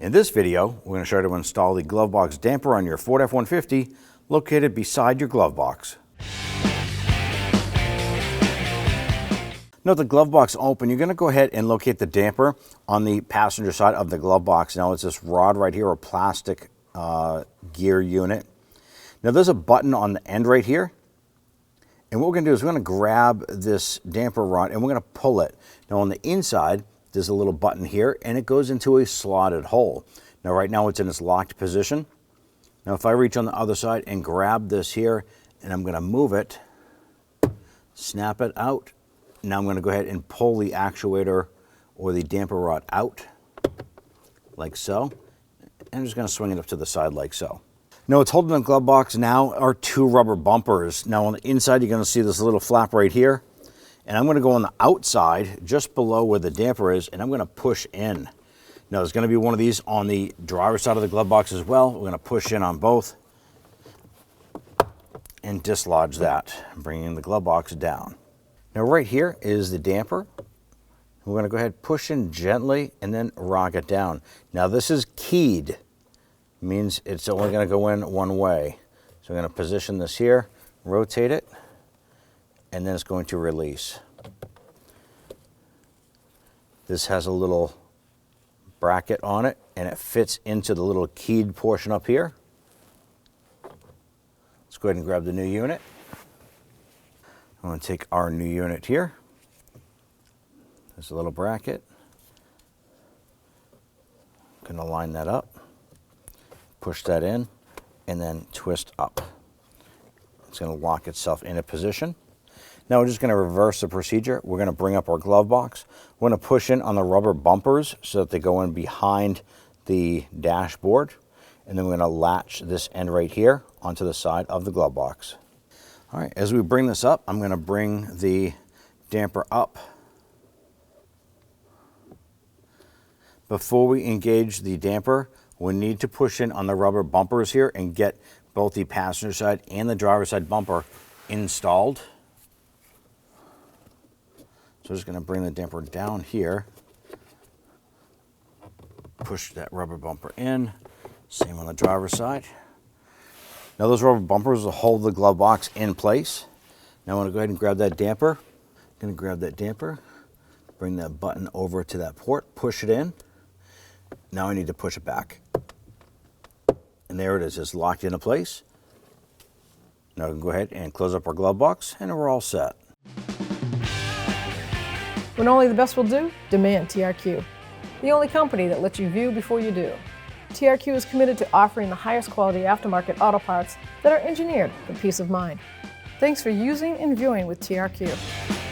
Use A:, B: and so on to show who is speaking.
A: In this video, we're going to show you how to install the glove box damper on your Ford F-150 located beside your glove box. Now the glove box open, you're going to go ahead and locate the damper on the passenger side of the glove box. Now it's this rod right here, or plastic gear unit. Now there's a button on the end right here. And what we're going to do is we're going to grab this damper rod and we're going to pull it. Now on the inside, there's a little button here and it goes into a slotted hole. Now right now it's in its locked position. Now if I reach on the other side and grab this here and I'm going to move it, snap it out. Now I'm going to go ahead and pull the actuator or the damper rod out like so. And I'm just going to swing it up to the side like so. Now what's holding the glove box now are two rubber bumpers. Now on the inside you're going to see this little flap right here. And I'm going to go on the outside just below where the damper is and I'm going to push in. Now there's going to be one of these on the driver's side of the glove box as well. We're going to push in on both and dislodge that, bringing the glove box down. Now right here is the damper. We're going to go ahead and push in gently and then rock it down. Now this is keyed. Means it's only going to go in one way. So I'm going to position this here, rotate it, and then it's going to release. This has a little bracket on it and it fits into the little keyed portion up here. Let's go ahead and grab the new unit. I'm going to take our new unit here. There's a little bracket. I'm going to line that up, push that in, and then twist up. It's going to lock itself into position. Now we're just going to reverse the procedure. We're going to bring up our glove box. We're going to push in on the rubber bumpers so that they go in behind the dashboard. And then we're going to latch this end right here onto the side of the glove box. All right, as we bring this up, I'm going to bring the damper up. Before we engage the damper, we need to push in on the rubber bumpers here and get both the passenger side and the driver's side bumper installed. So I'm just going to bring the damper down here, push that rubber bumper in, same on the driver's side. Now those rubber bumpers will hold the glove box in place. Now I'm going to go ahead and grab that damper. I'm going to grab that damper, bring that button over to that port, push it in. Now I need to push it back. And there it is, it's locked into place. Now we can go ahead and close up our glove box and we're all set.
B: When only the best will do, demand TRQ. The only company that lets you view before you do. TRQ is committed to offering the highest quality aftermarket auto parts that are engineered for peace of mind. Thanks for using and viewing with TRQ.